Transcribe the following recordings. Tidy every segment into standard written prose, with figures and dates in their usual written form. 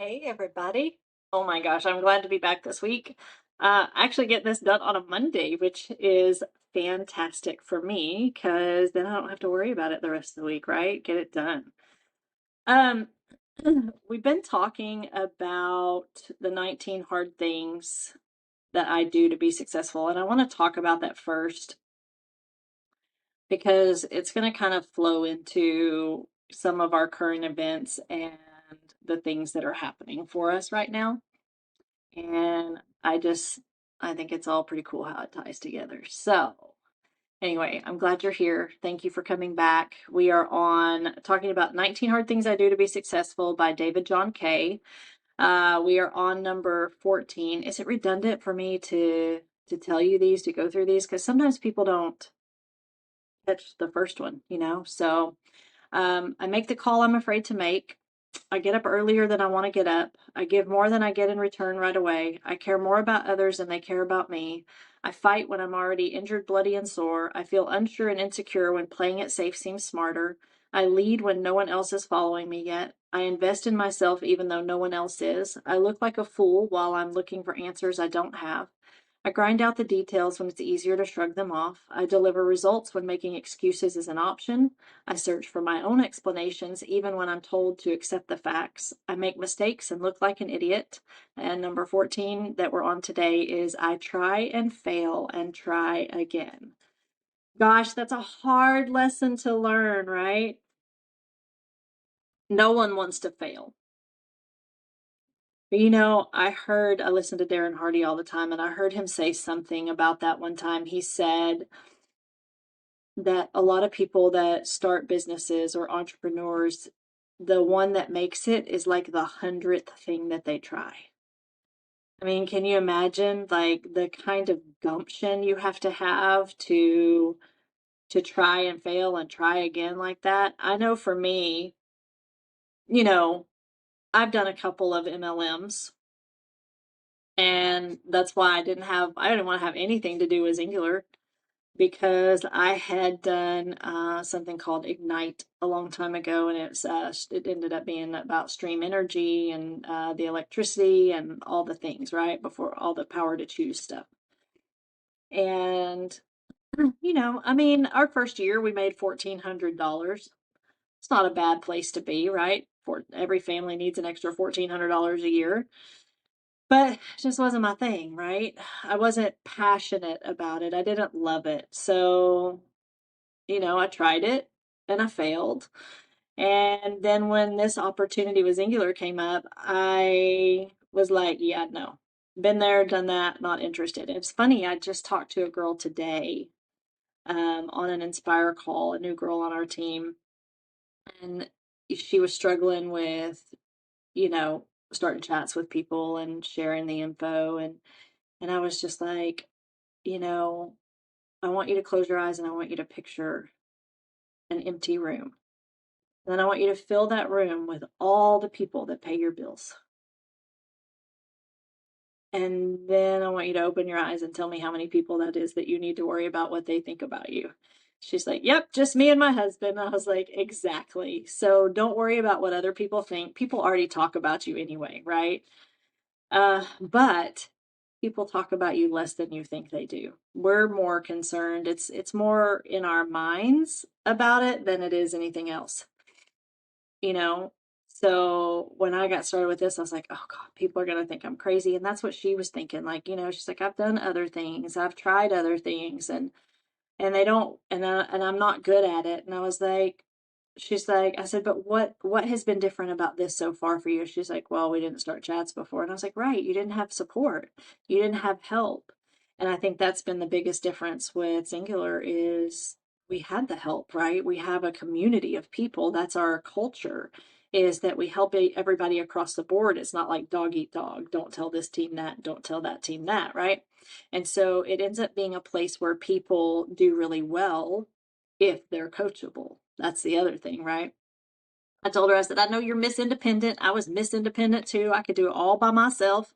Hey, everybody. Oh my gosh, I'm glad to be back this week. Actually getting this done on a Monday, which is fantastic for me because then I don't have to worry about it the rest of the week, right? Get it done. Um, we've been talking about the 19 hard things that I do to be successful, and I want to talk about that first because it's going to kind of flow into some of our current events and the things that are happening for us right now. And I think it's all pretty cool how it ties together. So, anyway, I'm glad you're here. Thank you for coming back. We are on talking about 19 Hard Things I Do to Be Successful by David John Kay. We are on number 14. Is it redundant for me to tell you these, to go through these? Because sometimes people don't catch the first one, you know? So, I make the call I'm afraid to make. I get up earlier than I want to get up. I give more than I get in return right away. I care more about others than they care about me. I fight when I'm already injured, bloody, and sore. I feel unsure and insecure when playing it safe seems smarter. I lead when no one else is following me yet. I invest in myself even though no one else is. I look like a fool while I'm looking for answers I don't have. I grind out the details when it's easier to shrug them off. I deliver results when making excuses is an option. I search for my own explanations even when I'm told to accept the facts. I make mistakes and look like an idiot. And number 14 that we're on today is I try and fail and try again. Gosh, that's a hard lesson to learn, right? No one wants to fail. But I listen to Darren Hardy all the time, and I heard him say something about that one time. He said that a lot of people that start businesses or entrepreneurs, the one that makes it is like the 100th thing that they try. I mean, can you imagine like the kind of gumption you have to try and fail and try again like that? I know for me, you know, I've done a couple of MLMs, and that's why I didn't want to have anything to do with Xyngular, because I had done something called Ignite a long time ago, and it ended up being about stream energy and the electricity and all the things, right? Before all the power to choose stuff. And I mean, our first year we made $1,400. It's not a bad place to be, right? For every family needs an extra $1,400 a year. But it just wasn't my thing, right? I wasn't passionate about it. I didn't love it. So I tried it and I failed. And then when this opportunity with Xyngular came up, I was like, yeah, no. Been there, done that, not interested. And it's funny, I just talked to a girl today on an Inspire call, a new girl on our team, and she was struggling with, you know, starting chats with people and sharing the info. And I was just like, you know, I want you to close your eyes and I want you to picture an empty room. Then I want you to fill that room with all the people that pay your bills. And then I want you to open your eyes and tell me how many people that is that you need to worry about what they think about you. She's like, yep, just me and my husband. I was like, exactly. So don't worry about what other people think. People already talk about you anyway, right? But people talk about you less than you think they do. We're more concerned. It's more in our minds about it than it is anything else. you know? So when I got started with this, I was like, oh God, people are going to think I'm crazy. And that's what she was thinking. Like, she's like, I've done other things. I've tried other things and they don't, and I'm not good at it. And I was like, she's like, I said, but what has been different about this so far for you? She's like, well, we didn't start chats before. And I was like, right. You didn't have support. You didn't have help. And I think that's been the biggest difference with Xyngular is we had the help, right? We have a community of people. That's our culture, is that we help everybody across the board. It's not like dog eat dog. Don't tell this team that. Don't tell that team that, right? And so it ends up being a place where people do really well if they're coachable. That's the other thing, right? I told her, I said, I know you're Miss Independent. I was Miss Independent too. I could do it all by myself.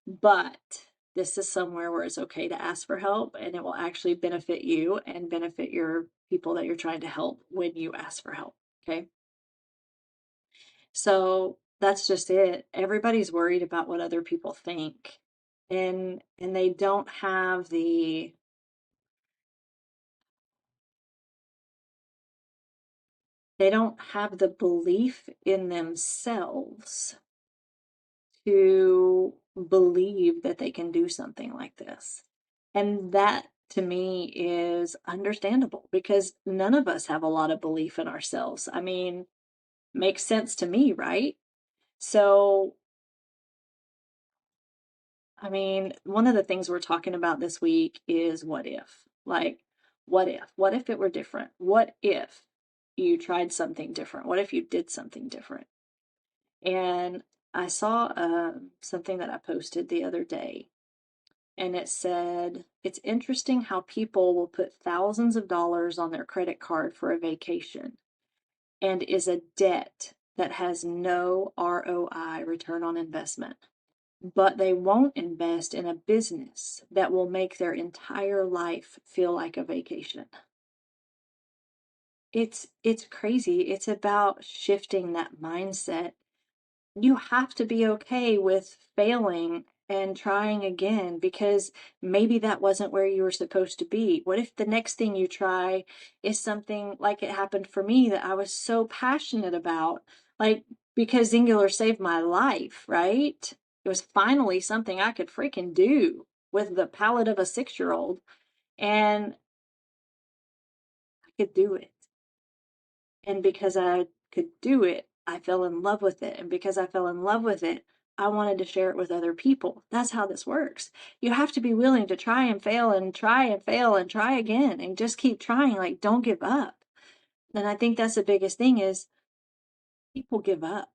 But this is somewhere where it's okay to ask for help and it will actually benefit you and benefit your people that you're trying to help when you ask for help. Okay. So That's just it. Everybody's worried about what other people think. And they don't have the belief in themselves to believe that they can do something like this. And that to me is understandable because none of us have a lot of belief in ourselves. I mean, makes sense to me, right? So, I mean, one of the things we're talking about this week is what if? Like, what if? What if it were different? What if you tried something different? What if you did something different? And I saw something that I posted the other day, and it said, it's interesting how people will put thousands of dollars on their credit card for a vacation and is a debt that has no ROI, return on investment, but they won't invest in a business that will make their entire life feel like a vacation. It's crazy. It's about shifting that mindset. You have to be okay with failing and trying again because maybe that wasn't where you were supposed to be. What if the next thing you try is something like it happened for me that I was so passionate about? Like, because Xyngular saved my life, right? It was finally something I could freaking do with the palate of a 6-year-old, and I could do it. And because I could do it, I fell in love with it. And because I fell in love with it, I wanted to share it with other people. That's how this works. You have to be willing to try and fail and try and fail and try again and just keep trying. Like, don't give up. And I think that's the biggest thing is people give up.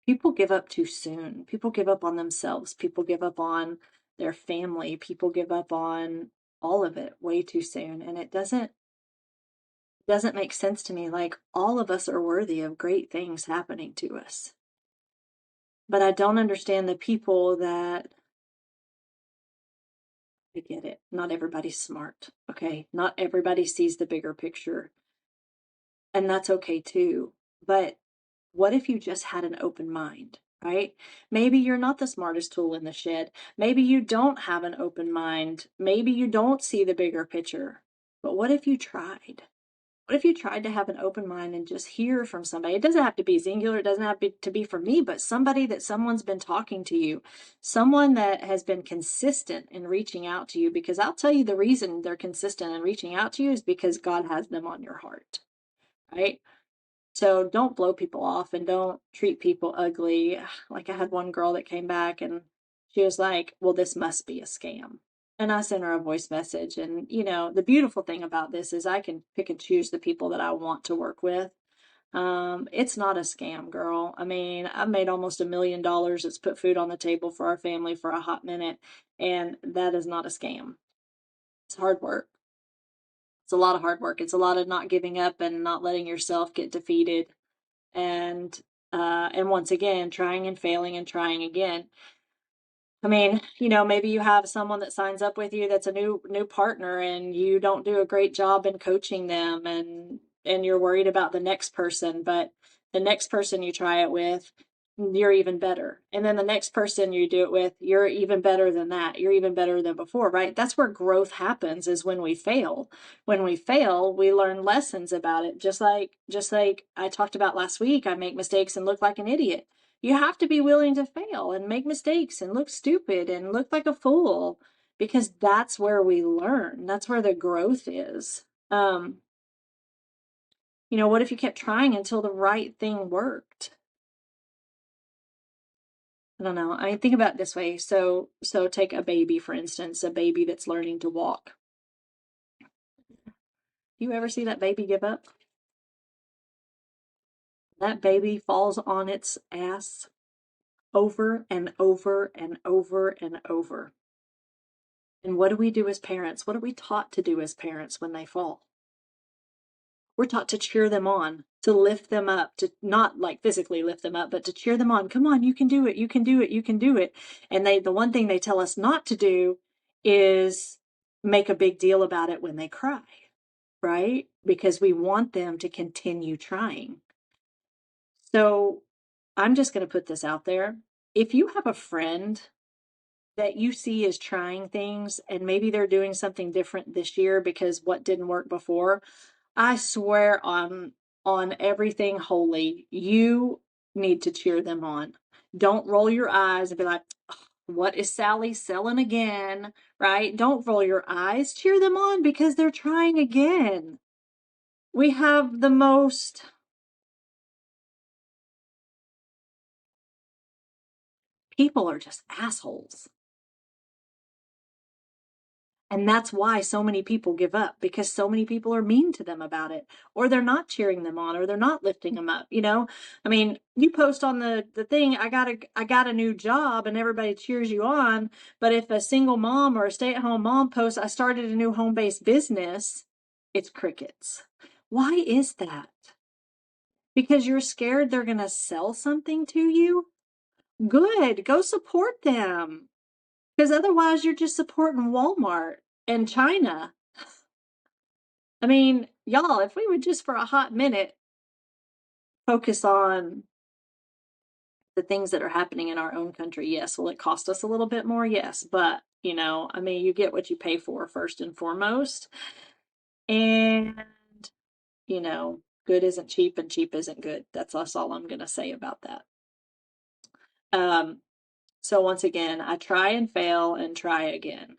People give up too soon. People give up on themselves. People give up on their family. People give up on all of it way too soon. And it doesn't make sense to me. Like, all of us are worthy of great things happening to us. But I don't understand the people that, I get it. Not everybody's smart. Okay. Not everybody sees the bigger picture. And that's okay too. But what if you just had an open mind, right? Maybe you're not the smartest tool in the shed. Maybe you don't have an open mind. Maybe you don't see the bigger picture. But what if you tried? What if you tried to have an open mind and just hear from somebody? It doesn't have to be Xyngular, it doesn't have to be for me, but somebody that someone's been talking to you, someone that has been consistent in reaching out to you, because I'll tell you the reason they're consistent in reaching out to you is because God has them on your heart, right? So don't blow people off and don't treat people ugly. Like, I had one girl that came back and she was like, well, this must be a scam. And I sent her a voice message. And, the beautiful thing about this is I can pick and choose the people that I want to work with. It's not a scam, girl. I mean, I've made almost $1 million. It's put food on the table for our family for a hot minute. And that is not a scam. It's hard work. It's a lot of hard work. It's a lot of not giving up and not letting yourself get defeated. And once again, trying and failing and trying again. I mean, maybe you have someone that signs up with you that's a new partner and you don't do a great job in coaching them, and you're worried about the next person, but the next person you try it with, you're even better. And then the next person you do it with, you're even better than that. You're even better than before, right? That's where growth happens, is when we fail. When we fail, we learn lessons about it. Just like I talked about last week, I make mistakes and look like an idiot. You have to be willing to fail and make mistakes and look stupid and look like a fool, because that's where we learn. That's where the growth is. What if you kept trying until the right thing worked? I don't know. I mean, think about it this way. So take a baby, for instance, a baby that's learning to walk. You ever see that baby give up? That baby falls on its ass over and over and over and over. And what do we do as parents? What are we taught to do as parents when they fall? We're taught to cheer them on, to lift them up, to not like physically lift them up, but to cheer them on. Come on, you can do it. You can do it. You can do it. And the one thing they tell us not to do is make a big deal about it when they cry, right? Because we want them to continue trying. So I'm just going to put this out there. If you have a friend that you see is trying things and maybe they're doing something different this year because what didn't work before, I swear on everything holy, you need to cheer them on. Don't roll your eyes and be like, what is Sally selling again? Right? Don't roll your eyes. Cheer them on because they're trying again. We have the most people are just assholes. And that's why so many people give up, because so many people are mean to them about it, or they're not cheering them on, or they're not lifting them up. I mean, you post on the thing, I got a new job, and everybody cheers you on. But if a single mom or a stay-at-home mom posts, I started a new home-based business, it's crickets. Why is that? Because you're scared they're going to sell something to you? Good. Go support them. Because otherwise you're just supporting Walmart and China. I mean, y'all, if we would just for a hot minute focus on the things that are happening in our own country, yes, will it cost us a little bit more? Yes, but I mean, you get what you pay for first and foremost. And, good isn't cheap and cheap isn't good. That's all I'm going to say about that. So once again, I try and fail and try again.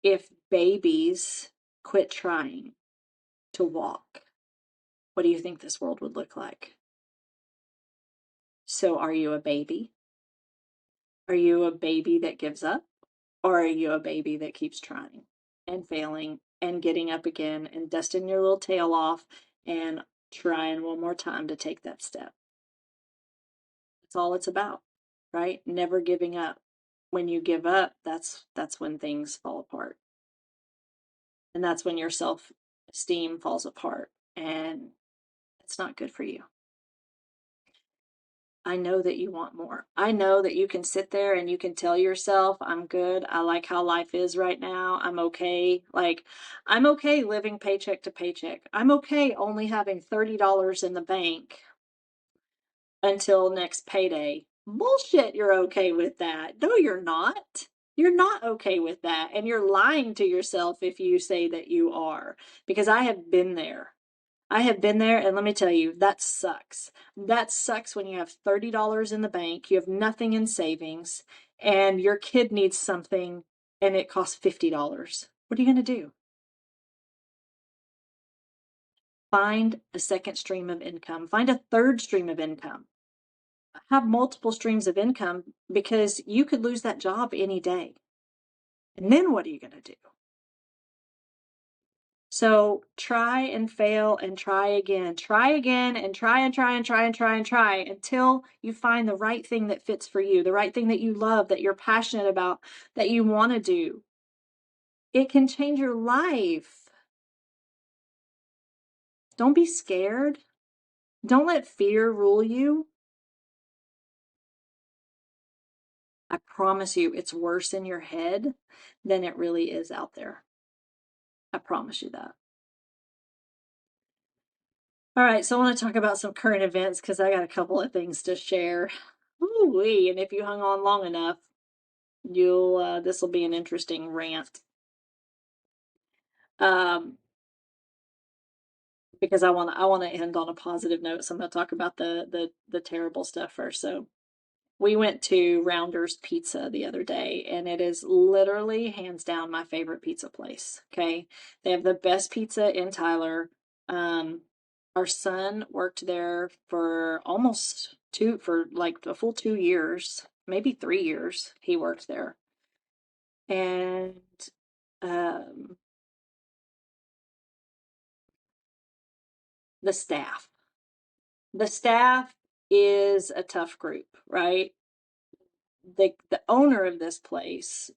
If babies quit trying to walk, what do you think this world would look like? So are you a baby? Are you a baby that gives up? Or are you a baby that keeps trying and failing and getting up again and dusting your little tail off and trying one more time to take that step? That's all it's about, right? Never giving up. When you give up, that's when things fall apart. And that's when your self-esteem falls apart, and it's not good for you. I know that you want more. I know that you can sit there and you can tell yourself, I'm good. I like how life is right now. I'm okay. Like, I'm okay living paycheck to paycheck. I'm okay only having $30 in the bank until next payday. Bullshit, you're okay with that. No, you're not. You're not okay with that. And you're lying to yourself if you say that you are, because I have been there. I have been there, and let me tell you, that sucks. That sucks when you have $30 in the bank, you have nothing in savings, and your kid needs something and it costs $50. What are you going to do? Find a second stream of income. Find a third stream of income. Have multiple streams of income, because you could lose that job any day. And then what are you going to do? So try and fail and try again. Try again and try and try and try and try and try until you find the right thing that fits for you, the right thing that you love, that you're passionate about, that you want to do. It can change your life. Don't be scared. Don't let fear rule you. I promise you, it's worse in your head than it really is out there. I promise you that. All right, so I want to talk about some current events because I got a couple of things to share. Ooh-wee, and if you hung on long enough, this will be an interesting rant. Because I want to end on a positive note, so I'm going to talk about the terrible stuff first. So we went to Rounder's Pizza the other day, and it is literally hands down my favorite pizza place. Okay, they have the best pizza in Tyler. Our son worked there for like a full 2 years, maybe 3 years. He worked there, and um, the staff. The staff is a tough group, right? The owner of this place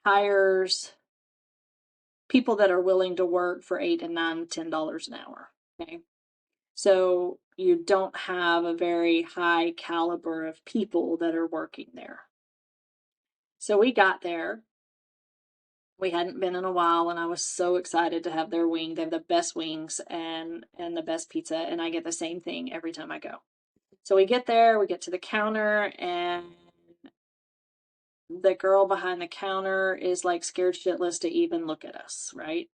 hires people that are willing to work for $8 and $9, $10 an hour. Okay. So you don't have a very high caliber of people that are working there. So we got there We hadn't been in a while, and I was so excited to have their wing. They have the best wings and the best pizza, and I get the same thing every time I go. So we get there, we get to the counter, and the girl behind the counter is like scared shitless to even look at us, right?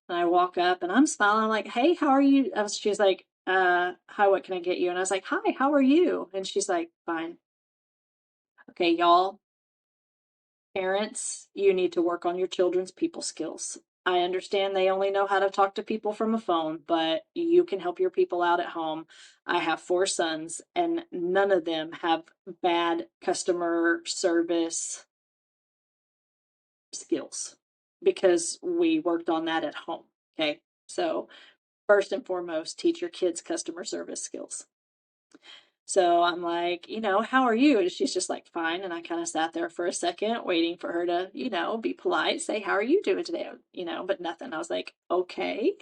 And I walk up and I'm smiling, I'm like, hey, how are you? She's like, hi, what can I get you? And I was like, hi, how are you? And she's like, fine. Okay, y'all, parents, you need to work on your children's people skills. I understand they only know how to talk to people from a phone, but you can help your people out at home. I have 4 sons, and none of them have bad customer service skills because we worked on that at home. Okay. So, first and foremost, teach your kids customer service skills. So I'm like, how are you? And she's just like, fine. And I kind of sat there for a second, waiting for her to, be polite, say, how are you doing today? But nothing. I was like, okay.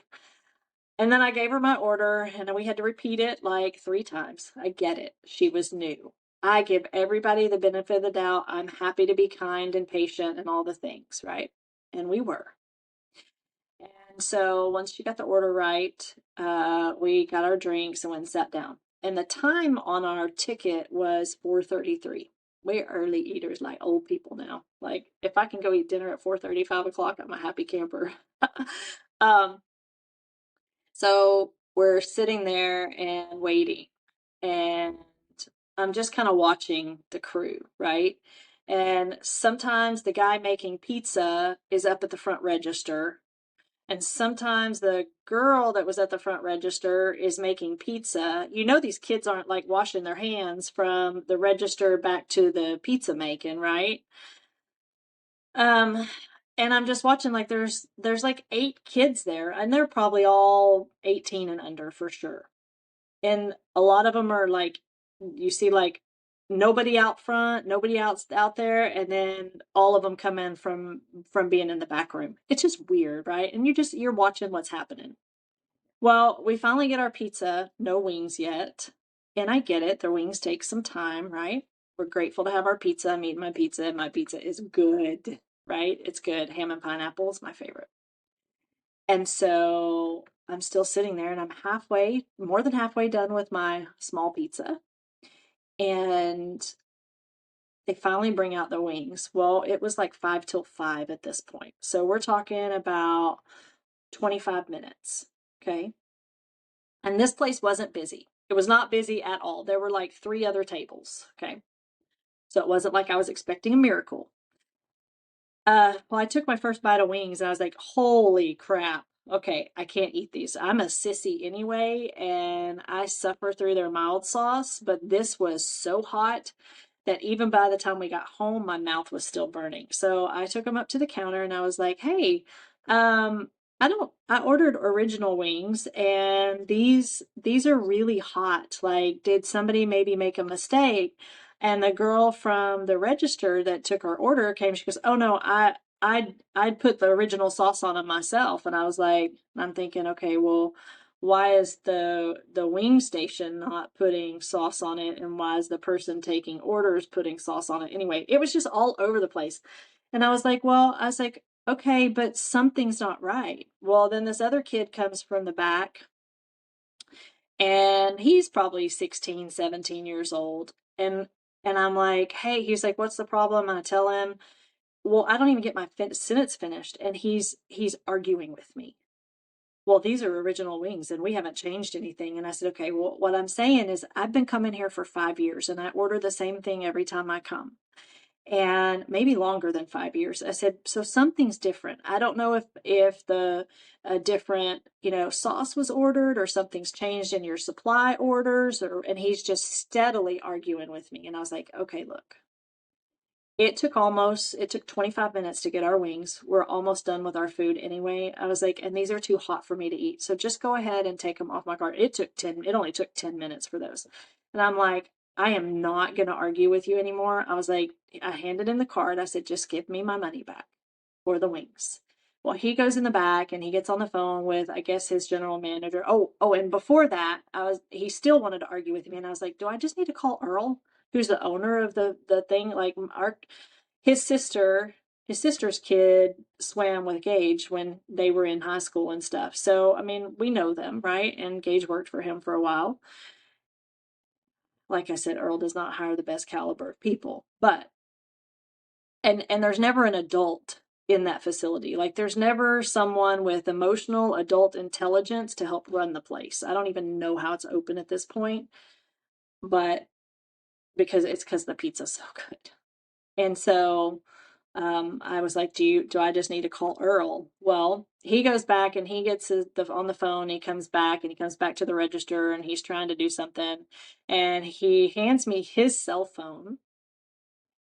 And then I gave her my order and we had to repeat it like 3 times. I get it. She was new. I give everybody the benefit of the doubt. I'm happy to be kind and patient and all the things, right? And we were. And so once she got the order right, we got our drinks and went and sat down. And the time on our ticket was 4:33. We're early eaters, like old people now. Like if I can go eat dinner at 4:30, 5 o'clock, I'm a happy camper. um, so we're sitting there and waiting, and I'm just kind of watching the crew, right? And sometimes the guy making pizza is up at the front register, and sometimes the girl that was at the front register is making pizza. These kids aren't like washing their hands from the register back to the pizza making, right? Um, and I'm just watching, like there's like 8 kids there, and they're probably all 18 and under for sure. And a lot of them are like, you see like nobody out front, nobody out there, and then all of them come in from being in the back room. It's just weird, right? And you're watching what's happening. Well, we finally get our pizza, no wings yet. And I get it, the wings take some time, right? We're grateful to have our pizza. I'm eating my pizza, and my pizza is good, right? It's good. Ham and pineapple is my favorite. And so I'm still sitting there, and I'm more than halfway done with my small pizza. And they finally bring out the wings. Well, it was like 5 till 5 at this point. So we're talking about 25 minutes. Okay. And this place wasn't busy. It was not busy at all. There were like 3 other tables. Okay. So it wasn't like I was expecting a miracle. Well, I took my first bite of wings and I was like, holy crap. Okay, I can't eat these. I'm a sissy anyway, and I suffer through their mild sauce, but this was so hot that even by the time we got home, my mouth was still burning. So I took them up to the counter and I was like, hey, um, I ordered original wings, and these are really hot. Like, did somebody maybe make a mistake? And the girl from the register that took our order came, she goes, oh no, I'd put the original sauce on it myself. And I was like, I'm thinking, okay, well, why is the wing station not putting sauce on it, and why is the person taking orders putting sauce on it? Anyway, it was just all over the place. And I was like, okay, but something's not right. Well, then this other kid comes from the back, and he's probably 16, 17 years old. And I'm like, hey, he's like, what's the problem? And I tell him, well, I don't even get my sentence finished, and he's arguing with me. Well, these are original wings and we haven't changed anything. And I said, okay, well, what I'm saying is I've been coming here for 5 years and I order the same thing every time I come, and maybe longer than 5 years. I said, so something's different. I don't know if the a different, sauce was ordered, or something's changed in your supply orders, and he's just steadily arguing with me. And I was like, okay, look, it took 25 minutes to get our wings. We're almost done with our food anyway. I was like, and these are too hot for me to eat. So just go ahead and take them off my cart. It only took 10 minutes for those. And I'm like, I am not going to argue with you anymore. I was like, I handed him the card. I said, just give me my money back for the wings. Well, he goes in the back and he gets on the phone with, I guess, his general manager. And before that, he still wanted to argue with me. And I was like, do I just need to call Earl, who's the owner of the thing? Like his sister his sister's kid swam with Gage when they were in high school and stuff. So, I mean, we know them, right? And Gage worked for him for a while. Like I said, Earl does not hire the best caliber of people, but and there's never an adult in that facility. Like there's never someone with emotional adult intelligence to help run the place. I don't even know how it's open at this point, but because the pizza's so good. And so I was like, do I just need to call Earl? Well, he goes back and he gets on the phone. He comes back and he comes back to the register and he's trying to do something. And he hands me his cell phone.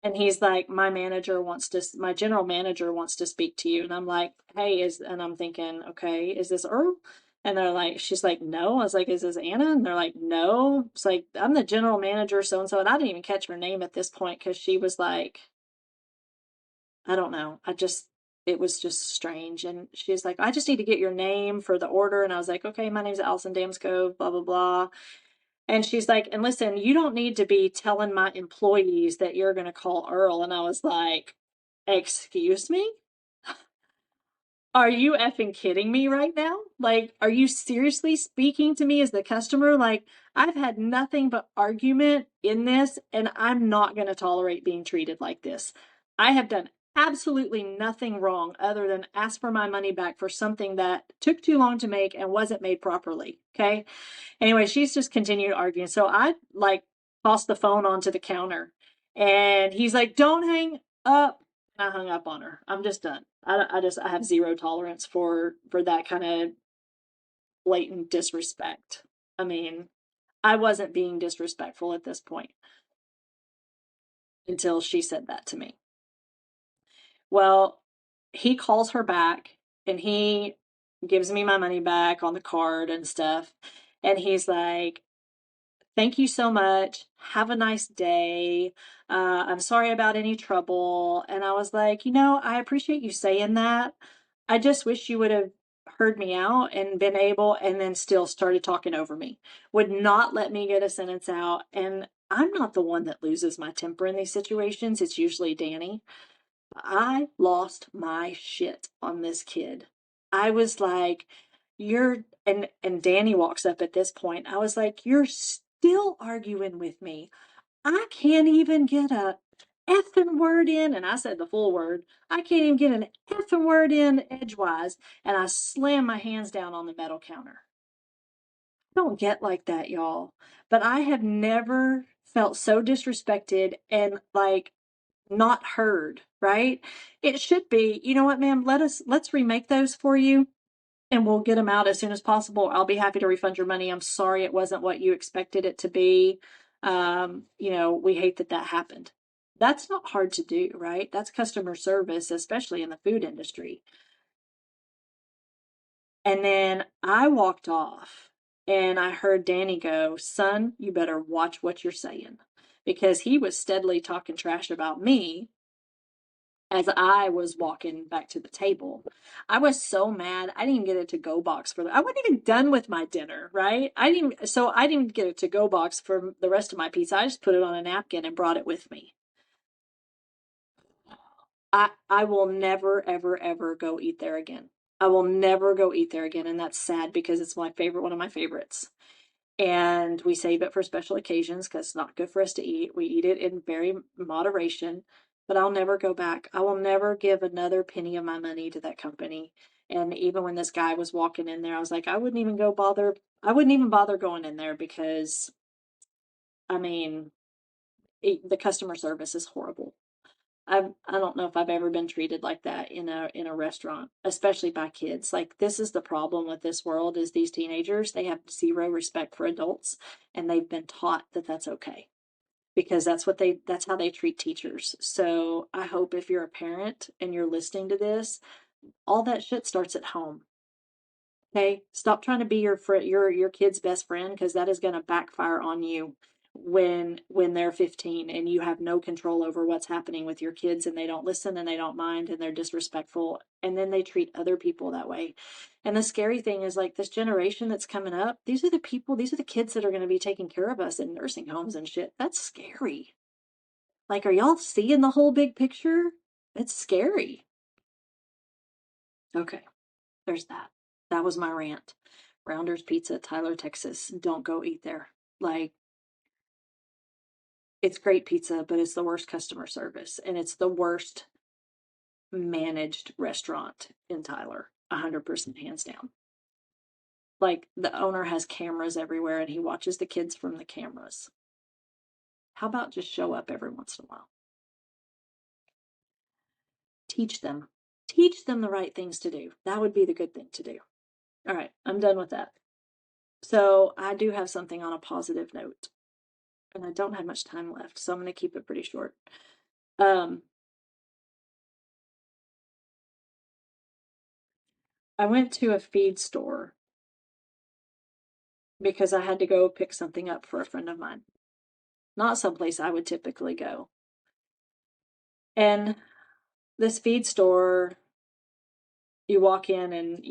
And he's like, my general manager wants to speak to you. And I'm like, hey, and I'm thinking, okay, is this Earl? And they're like, she's like, no. I was like, is this Anna? And they're like, no. It's like, I'm the general manager, so and so. And I didn't even catch her name at this point because she was like, I don't know. It was just strange. And she's like, I just need to get your name for the order. And I was like, okay, my name's Allison Damscove, blah, blah, blah. And she's like, and listen, you don't need to be telling my employees that you're going to call Earl. And I was like, excuse me? Are you effing kidding me right now? Like, are you seriously speaking to me as the customer? Like, I've had nothing but argument in this, and I'm not going to tolerate being treated like this. I have done absolutely nothing wrong other than ask for my money back for something that took too long to make and wasn't made properly. Okay. Anyway, she's just continued arguing. So I like tossed the phone onto the counter and he's like, don't hang up. And I hung up on her. I'm just done. I have zero tolerance for that kind of blatant disrespect. I mean, I wasn't being disrespectful at this point until she said that to me. Well, he calls her back and he gives me my money back on the card and stuff. And he's like, thank you so much. Have a nice day. I'm sorry about any trouble. And I was like, I appreciate you saying that. I just wish you would have heard me out and been able, and then still started talking over me. Would not let me get a sentence out. And I'm not the one that loses my temper in these situations. It's usually Danny. I lost my shit on this kid. I was like, and Danny walks up at this point. I was like, you're still arguing with me. I can't even get a effing word in. And I said the full word. I can't even get an effing word in edgewise. And I slammed my hands down on the metal counter. I don't get like that, y'all. But I have never felt so disrespected and like not heard, right? It should be, you know what, ma'am, let's remake those for you and we'll get them out as soon as possible. I'll be happy to refund your money. I'm sorry it wasn't what you expected it to be. We hate that happened. That's not hard to do, right? That's customer service, especially in the food industry. And then I walked off and I heard Danny go, son, you better watch what you're saying, because he was steadily talking trash about me as I was walking back to the table. I was so mad. I didn't even get a to-go box I wasn't even done with my dinner, right? I didn't even get a to-go box for the rest of my pizza. I just put it on a napkin and brought it with me. I will never, ever, ever go eat there again. I will never go eat there again. And that's sad because it's one of my favorites. And we save it for special occasions because it's not good for us to eat. We eat it in very moderation, but I'll never go back. I will never give another penny of my money to that company. And even when this guy was walking in there, I was like, I wouldn't even bother going in there because, I mean, the customer service is horrible. I don't know if I've ever been treated like that in a restaurant, especially by kids. Like, this is the problem with this world, is these teenagers, they have zero respect for adults, and they've been taught that that's okay because that's how they treat teachers. So I hope if you're a parent and you're listening to this, all that shit starts at home. Okay, stop trying to be your kid's best friend, because that is going to backfire on you when they're 15 and you have no control over what's happening with your kids, and they don't listen and they don't mind and they're disrespectful, and then they treat other people that way. And the scary thing is, like, this generation that's coming up, these are the kids that are going to be taking care of us in nursing homes and shit. That's scary. Like, are y'all seeing the whole big picture? It's scary. Okay, there's that. That was my rant. Rounders Pizza, Tyler, Texas. Don't go eat there. Like, it's great pizza, but it's the worst customer service, and it's the worst managed restaurant in Tyler. 100% hands down. Like, the owner has cameras everywhere and he watches the kids from the cameras. How about just show up every once in a while? Teach them. Teach them the right things to do. That would be the good thing to do. All right, I'm done with that. So I do have something on a positive note, and I don't have much time left, so I'm going to keep it pretty short. I went to a feed store because I had to go pick something up for a friend of mine. Not someplace I would typically go. And this feed store, you walk in and,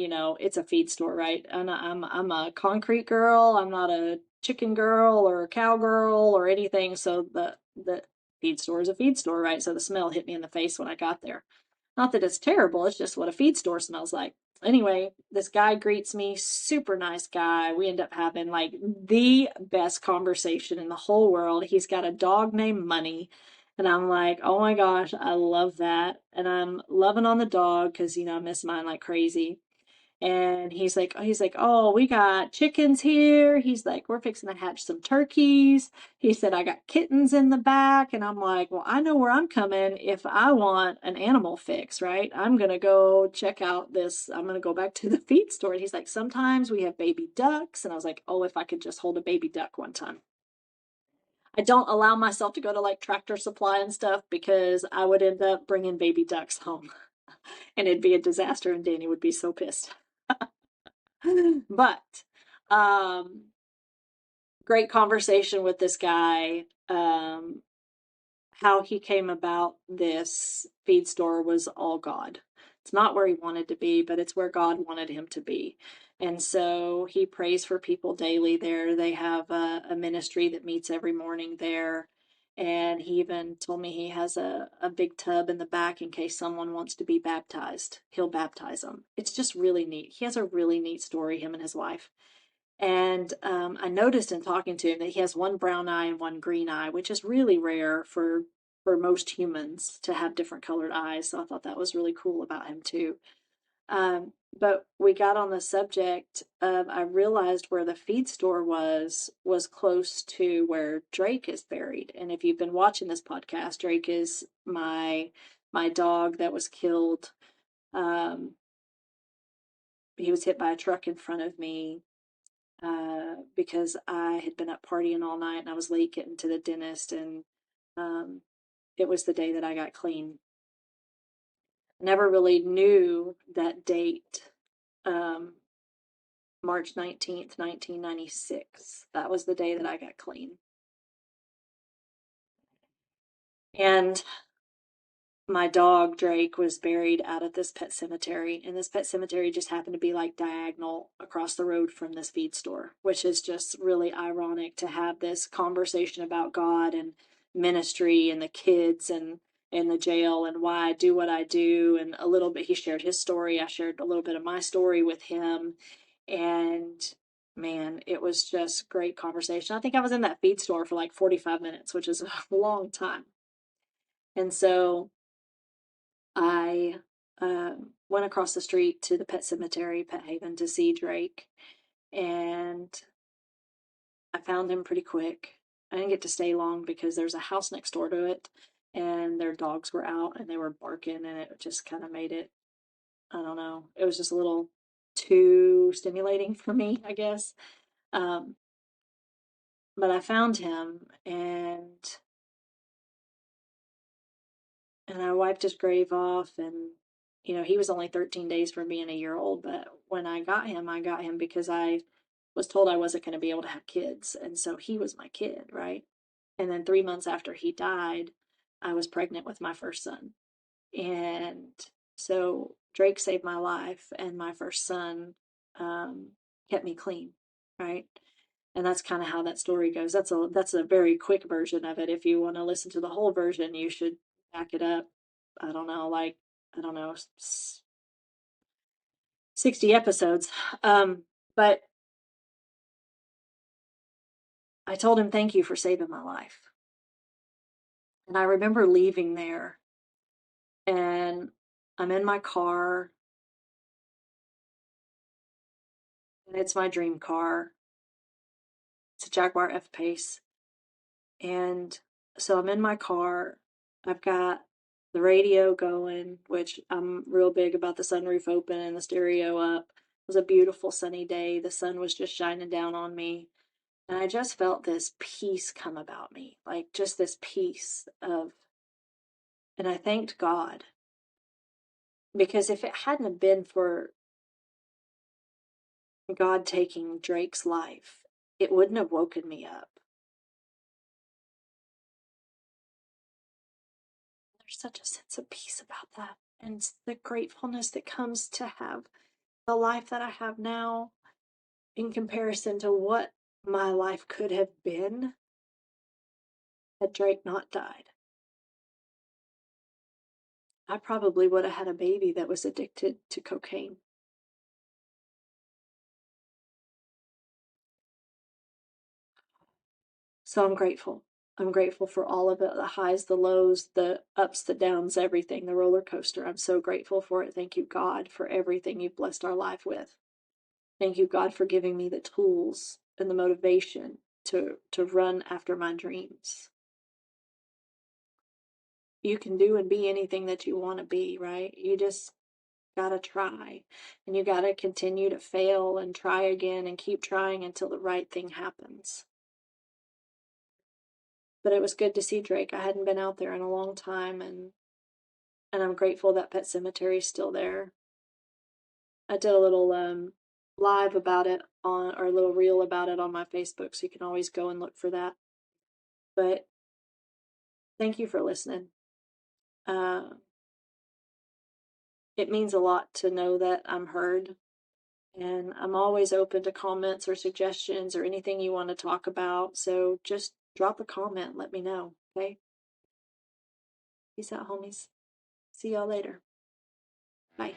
it's a feed store, right? And I'm a concrete girl. I'm not a chicken girl or a cow girl or anything. So the feed store is a feed store, right? So the smell hit me in the face when I got there. Not that it's terrible, it's just what a feed store smells like. Anyway, this guy greets me, super nice guy. We end up having like the best conversation in the whole world. He's got a dog named Money. And I'm like, oh my gosh, I love that. And I'm loving on the dog because, I miss mine like crazy. And he's like, oh, we got chickens here. He's like, we're fixing to hatch some turkeys. He said, I got kittens in the back. And I'm like, well, I know where I'm coming if I want an animal fix, right? I'm going to go check out this. I'm going to go back to the feed store. And he's like, sometimes we have baby ducks. And I was like, oh, if I could just hold a baby duck one time. I don't allow myself to go to like Tractor Supply and stuff because I would end up bringing baby ducks home and it'd be a disaster and Danny would be so pissed. But great conversation with this guy. How he came about this feed store was all God. It's not where he wanted to be, but it's where God wanted him to be. And so he prays for people daily there. They have a ministry that meets every morning there. And he even told me he has a big tub in the back in case someone wants to be baptized. He'll baptize them. It's just really neat. He has a really neat story, him and his wife. And I noticed in talking to him that he has one brown eye and one green eye, which is really rare for most humans to have different colored eyes. So I thought that was really cool about him too. But we got on the subject of I realized where the feed store was close to where Drake is buried. And if you've been watching this podcast, Drake is my dog that was killed. He was hit by a truck in front of me because I had been up partying all night and I was late getting to the dentist, and it was the day that I got clean. Never really knew that date. Um, March 19th, 1996. That was the day that I got clean. And my dog Drake was buried out at this pet cemetery, and this pet cemetery just happened to be like diagonal across the road from this feed store, which is just really ironic to have this conversation about God and ministry and the kids and in the jail and why I do what I do. And a little bit, he shared his story. I shared a little bit of my story with him. And man, it was just great conversation. I think I was in that feed store for like 45 minutes, which is a long time. And so I went across the street to the pet cemetery, Pet Haven, to see Drake, and I found him pretty quick. I didn't get to stay long because there's a house next door to it, and their dogs were out and they were barking, and it just kind of made it, I don't know, it was just a little too stimulating for me, I guess. Um, but I found him, and I wiped his grave off, and he was only 13 days from being a year old, but when I got him because I was told I wasn't going to be able to have kids, and so he was my kid, right? And then 3 months after he died, I was pregnant with my first son. And so Drake saved my life, and my first son kept me clean, right? And that's kind of how that story goes. That's a very quick version of it. If you want to listen to the whole version, you should back it up. I don't know, like, I don't know, 60 episodes. But I told him, thank you for saving my life. And I remember leaving there, and I'm in my car, and it's my dream car. It's a Jaguar F-Pace. And so I'm in my car. I've got the radio going, which I'm real big about the sunroof open and the stereo up. It was a beautiful sunny day. The sun was just shining down on me. And I just felt this peace come about me, like just this peace of, and I thanked God, because if it hadn't have been for God taking Drake's life, it wouldn't have woken me up. There's such a sense of peace about that. And the gratefulness that comes to have the life that I have now in comparison to what my life could have been had Drake not died. I probably would have had a baby that was addicted to cocaine. So I'm grateful. I'm grateful for all of it, the highs, the lows, the ups, the downs, everything, the roller coaster. I'm so grateful for it. Thank you, God, for everything you've blessed our life with. Thank you, God, for giving me the tools and the motivation to run after my dreams. You can do and be anything that you want to be, right? You just got to try, and you got to continue to fail and try again and keep trying until the right thing happens. But it was good to see Drake. I hadn't been out there in a long time, and I'm grateful that Pet Cemetery is still there. I did a little live about it on, or a little reel about it on my Facebook, so you can always go and look for that. But thank you for listening. Uh, it means a lot to know that I'm heard, and I'm always open to comments or suggestions or anything you want to talk about. So just drop a comment, let me know. Okay. Peace out, homies. See y'all later. Bye.